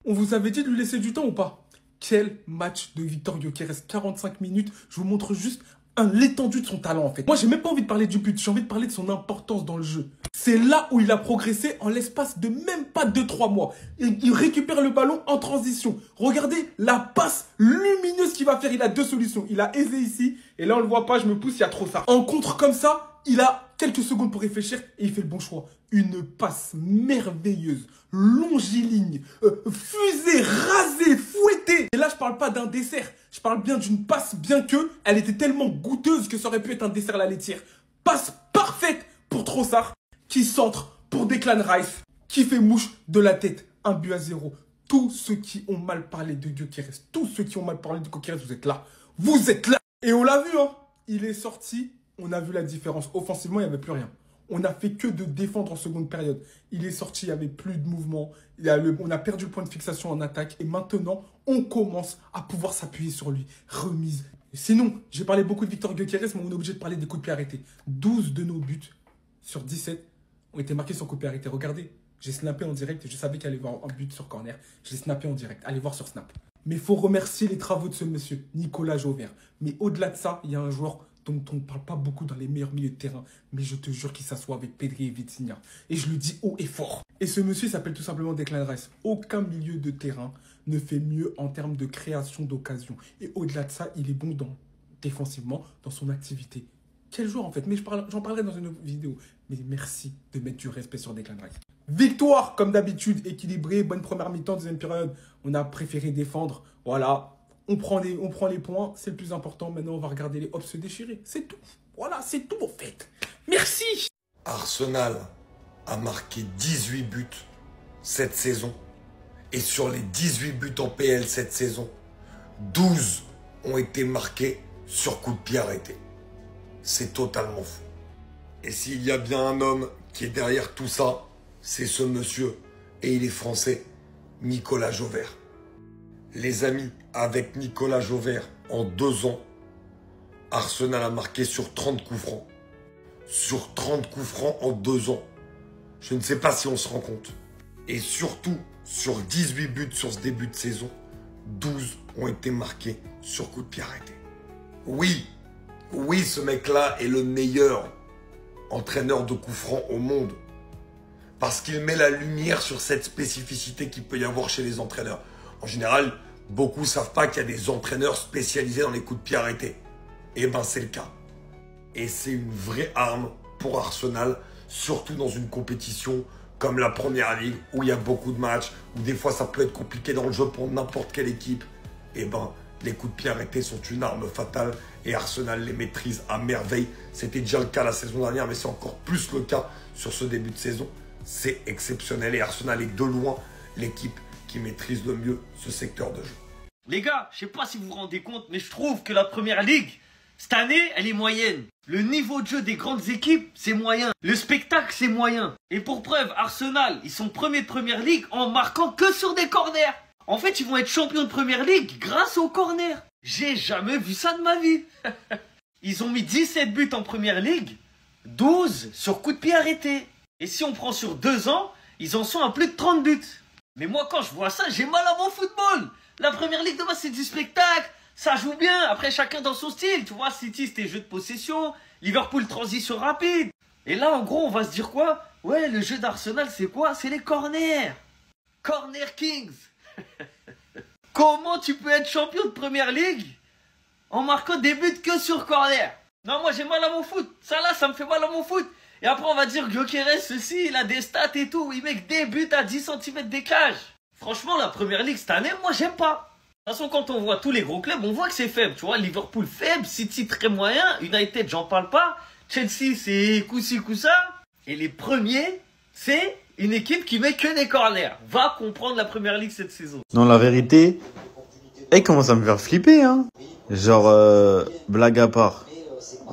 On vous avait dit de lui laisser du temps ou pas? Quel match de Victor Gyökeres, 45 minutes. Je vous montre juste l'étendue de son talent en fait. Moi, j'ai même pas envie de parler du but, j'ai envie de parler de son importance dans le jeu. C'est là où il a progressé en l'espace de même pas 2-3 mois. Il récupère le ballon en transition. Regardez la passe lumineuse qu'il va faire. Il a deux solutions. Il a aisé ici et là on le voit pas, je me pousse, il y a trop ça. En contre comme ça, il a quelques secondes pour réfléchir et il fait le bon choix. Une passe merveilleuse, longiligne, fusée, rasée, fouettée. Et là, je parle pas d'un dessert. Je parle bien d'une passe, bien que elle était tellement goûteuse que ça aurait pu être un dessert à la laitière. Passe parfaite pour Trossard, qui centre pour Declan Rice, qui fait mouche de la tête. 1-0. Tous ceux qui ont mal parlé de Gyökeres, tous ceux qui ont mal parlé de Gyökeres, vous êtes là. Vous êtes là. Et on l'a vu, hein. Il est sorti, on a vu la différence. Offensivement, il n'y avait plus rien. On n'a fait que de défendre en seconde période. Il est sorti, il n'y avait plus de mouvement. On a perdu le point de fixation en attaque. Et maintenant, on commence à pouvoir s'appuyer sur lui. Remise. Sinon, j'ai parlé beaucoup de Victor Gyökeres, mais on est obligé de parler des coups de pied arrêtés. 12 de nos buts sur 17 ont été marqués sur coup de pied arrêté. Regardez, j'ai snappé en direct et je savais qu'il allait y avoir un but sur corner. Je l'ai snappé en direct. Allez voir sur Snap. Mais il faut remercier les travaux de ce monsieur, Nicolas Jauvert. Mais au-delà de ça, il y a un joueur dont on ne parle pas beaucoup dans les meilleurs milieux de terrain, mais je te jure qu'il s'assoit avec Pedri et Vitinha. Et je le dis haut et fort. Et ce monsieur s'appelle tout simplement Declan Rice. Aucun milieu de terrain ne fait mieux en termes de création d'occasion. Et au-delà de ça, il est bon défensivement dans son activité. Quel joueur en fait? Mais j'en parlerai dans une autre vidéo. Mais merci de mettre du respect sur Declan Rice. Victoire, comme d'habitude, équilibrée. Bonne première mi-temps, deuxième période. On a préféré défendre. Voilà. On prend les points, c'est le plus important. Maintenant, on va regarder les hops se déchirer. C'est tout. Voilà, c'est tout, en fait. Merci. Arsenal a marqué 18 buts cette saison. Et sur les 18 buts en PL cette saison, 12 ont été marqués sur coup de pied arrêté. C'est totalement fou. Et s'il y a bien un homme qui est derrière tout ça, c'est ce monsieur. Et il est français, Nicolas Jauvert. Les amis, avec Nicolas Jauvert, en 2 ans, Arsenal a marqué sur 30 coups francs. Sur 30 coups francs en 2 ans. Je ne sais pas si on se rend compte. Et surtout, sur 18 buts sur ce début de saison, 12 ont été marqués sur coup de pied arrêté. Oui, ce mec-là est le meilleur entraîneur de coups francs au monde. Parce qu'il met la lumière sur cette spécificité qu'il peut y avoir chez les entraîneurs. En général, beaucoup ne savent pas qu'il y a des entraîneurs spécialisés dans les coups de pied arrêtés. Eh ben, c'est le cas. Et c'est une vraie arme pour Arsenal, surtout dans une compétition comme la Première Ligue, où il y a beaucoup de matchs, où des fois ça peut être compliqué dans le jeu pour n'importe quelle équipe. Eh ben, les coups de pied arrêtés sont une arme fatale et Arsenal les maîtrise à merveille. C'était déjà le cas la saison dernière, mais c'est encore plus le cas sur ce début de saison. C'est exceptionnel et Arsenal est de loin l'équipe qui maîtrise le mieux ce secteur de jeu. Les gars, je sais pas si vous vous rendez compte, mais je trouve que la Première Ligue, cette année, elle est moyenne. Le niveau de jeu des grandes équipes, c'est moyen. Le spectacle, c'est moyen. Et pour preuve, Arsenal, ils sont premiers de Première Ligue en marquant que sur des corners. En fait, ils vont être champions de Première Ligue grâce aux corners. J'ai jamais vu ça de ma vie. Ils ont mis 17 buts en Première Ligue, 12 sur coup de pied arrêté. Et si on prend sur 2 ans, ils en sont à plus de 30 buts. Mais moi, quand je vois ça, j'ai mal à mon football. La Première Ligue de base, c'est du spectacle. Ça joue bien. Après, chacun dans son style. Tu vois, City, c'était jeu de possession. Liverpool, transition rapide. Et là, en gros, on va se dire quoi? Ouais, le jeu d'Arsenal, c'est quoi? C'est les corners. Corner Kings. Comment tu peux être champion de Première Ligue en marquant des buts que sur corner? Non, moi, j'ai mal à mon foot. Ça, là, ça me fait mal à mon foot. Et après, on va dire Gyökeres, ceci, il a des stats et tout. Il met des buts à 10 cm des cages. Franchement, la Première Ligue cette année, moi, j'aime pas. De toute façon, quand on voit tous les gros clubs, on voit que c'est faible. Tu vois, Liverpool faible, City très moyen, United, j'en parle pas. Chelsea, c'est coup-ci, coup-ça. Et les premiers, c'est une équipe qui met que des corners. Va comprendre la Première Ligue cette saison. Non, la vérité, elle commence à me faire flipper, hein. Genre, blague à part.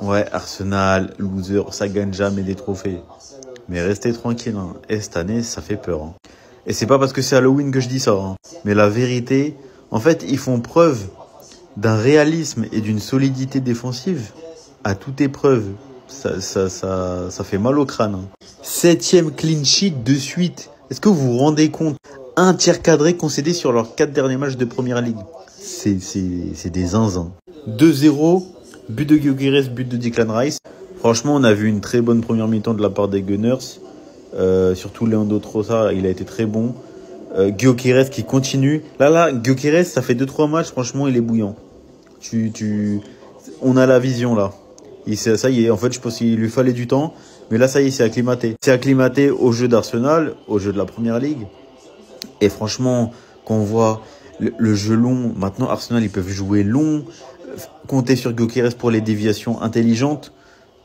Ouais, Arsenal, loser, ça gagne jamais des trophées. Mais restez tranquille, hein. Et cette année, ça fait peur, hein. Et c'est pas parce que c'est Halloween que je dis ça, hein. Mais la vérité, en fait, ils font preuve d'un réalisme et d'une solidité défensive à toute épreuve. Ça fait mal au crâne, hein. 7e clean sheet de suite. Est-ce que vous vous rendez compte? un tir cadré concédé sur leurs 4 derniers matchs de Première Ligue. C'est des zinzins. 2-0, but de Gyökeres, but de Declan Rice. Franchement, on a vu une très bonne première mi-temps de la part des Gunners. Surtout Leandro Trossard, il a été très bon. Gyökeres qui continue. Là, Gyökeres, ça fait 2-3 matchs, franchement, il est bouillant. On a la vision, là. Ça y est, en fait, je pense qu'il lui fallait du temps. Mais là, ça y est, c'est acclimaté. C'est acclimaté au jeu d'Arsenal, au jeu de la Première Ligue. Et franchement, quand on voit le jeu long, maintenant, Arsenal, ils peuvent jouer long, compter sur Gyökeres pour les déviations intelligentes.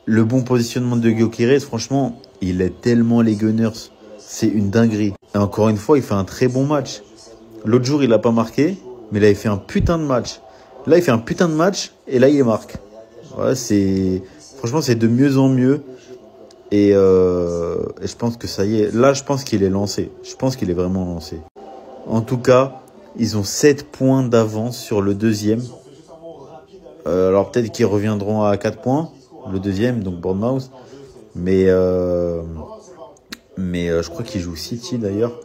Le bon positionnement de Gyökeres, franchement, il aide tellement les Gunners. C'est une dinguerie. Et encore une fois, il fait un très bon match. L'autre jour, il a pas marqué, mais là, il fait un putain de match. Là, il fait un putain de match, et là, il marque. Ouais, franchement, c'est de mieux en mieux. Et je pense que ça y est. Là, je pense qu'il est lancé. Je pense qu'il est vraiment lancé. En tout cas, ils ont 7 points d'avance sur le deuxième. Alors peut-être qu'ils reviendront à 4 points. Le deuxième, donc Bournemouth. Mais je crois qu'ils jouent City d'ailleurs.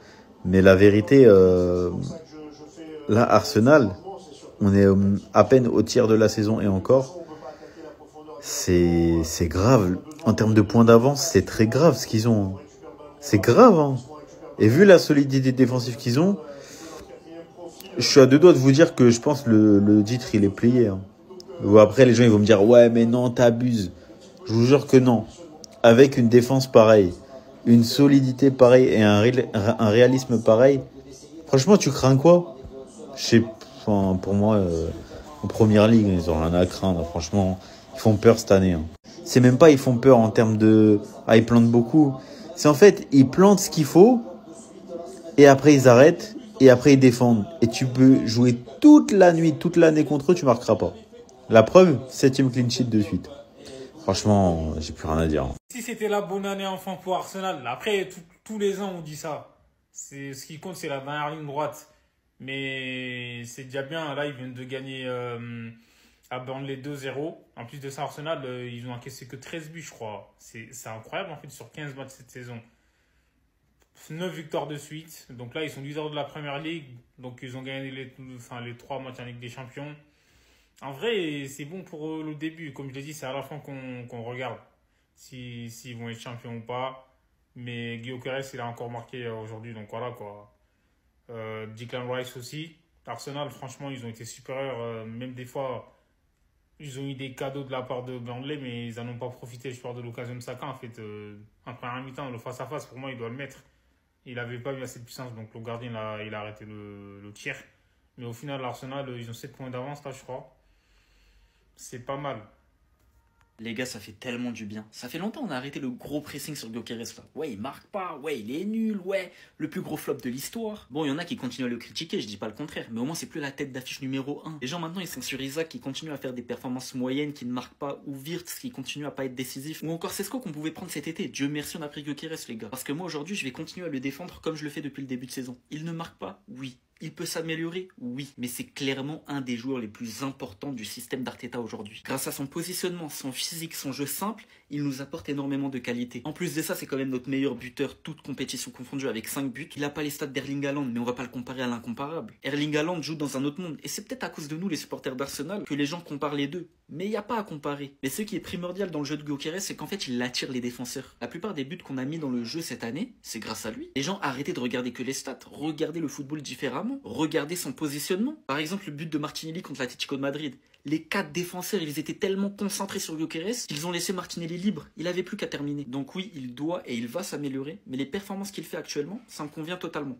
Mais la vérité, là, Arsenal, on est à peine au tiers de la saison et encore. C'est grave. En termes de points d'avance, c'est très grave ce qu'ils ont. C'est grave. Hein. Et vu la solidité défensive qu'ils ont, je suis à 2 doigts de vous dire que je pense que le titre, il est plié. Hein. Ou après, les gens ils vont me dire « Ouais, mais non, t'abuses ». Je vous jure que non. Avec une défense pareille, une solidité pareille et un réalisme pareil, franchement, tu crains quoi? Pour moi, en Première Ligue, ils ont rien à craindre. Franchement, ils font peur cette année. Hein. C'est même pas ils font peur en termes de... Ah, ils plantent beaucoup. C'est en fait, ils plantent ce qu'il faut et après ils arrêtent et après ils défendent. Et tu peux jouer toute la nuit, toute l'année contre eux, tu marqueras pas. La preuve, 7e clean sheet de suite. Franchement, j'ai plus rien à dire. Si c'était la bonne année enfin pour Arsenal, après tous les ans on dit ça. Ce qui compte, c'est la dernière ligne droite. Mais c'est déjà bien. Là, ils viennent de gagner à Burnley 2-0. En plus de ça, Arsenal, ils ont encaissé que 13 buts, je crois. C'est incroyable en fait sur 15 matchs cette saison. 9 victoires de suite. Donc là, ils sont leaders de la Première Ligue. Donc ils ont gagné les 3 matchs en Ligue des Champions. En vrai, c'est bon pour le début. Comme je l'ai dit, c'est à la fin qu'on regarde s'ils vont être champions ou pas. Mais Gyökeres, il a encore marqué aujourd'hui. Donc voilà quoi. Declan Rice aussi. Arsenal, franchement, ils ont été supérieurs. Même des fois, ils ont eu des cadeaux de la part de Burnley, mais ils n'en ont pas profité. Je parle de l'occasion de Saka. En fait, en première mi-temps, le face-à-face, pour moi, il doit le mettre. Il n'avait pas eu assez de puissance. Donc le gardien, il a arrêté le tir. Mais au final, l'Arsenal, ils ont 7 points d'avance, là, je crois. C'est pas mal. Les gars, ça fait tellement du bien. Ça fait longtemps qu'on a arrêté le gros pressing sur Gyökeres là. Ouais, il marque pas, ouais, il est nul, ouais, le plus gros flop de l'histoire. Bon, il y en a qui continuent à le critiquer, je dis pas le contraire, mais au moins c'est plus la tête d'affiche numéro 1. Les gens maintenant ils sont sur Isaac qui continue à faire des performances moyennes, qui ne marquent pas, ou Wirtz qui continue à pas être décisif, ou encore Sesko qu'on pouvait prendre cet été. Dieu merci on a pris Gyökeres les gars. Parce que moi aujourd'hui je vais continuer à le défendre comme je le fais depuis le début de saison. Il ne marque pas, oui. Il peut s'améliorer, oui, mais c'est clairement un des joueurs les plus importants du système d'Arteta aujourd'hui. Grâce à son positionnement, son physique, son jeu simple, il nous apporte énormément de qualité. En plus de ça, c'est quand même notre meilleur buteur, toute compétition confondue, avec 5 buts. Il n'a pas les stats d'Erling Haaland, mais on va pas le comparer à l'incomparable. Erling Haaland joue dans un autre monde, et c'est peut-être à cause de nous, les supporters d'Arsenal, que les gens comparent les deux. Mais il n'y a pas à comparer. Mais ce qui est primordial dans le jeu de Gyökeres, c'est qu'en fait, il attire les défenseurs. La plupart des buts qu'on a mis dans le jeu cette année, c'est grâce à lui. Les gens arrêtez de regarder que les stats, regardez le football différemment, regardez son positionnement. Par exemple, le but de Martinelli contre l'Atlético de Madrid. Les 4 défenseurs, ils étaient tellement concentrés sur Gyökeres qu'ils ont laissé Martinelli libre. Il avait plus qu'à terminer. Donc oui, il doit et il va s'améliorer, mais les performances qu'il fait actuellement, ça me convient totalement.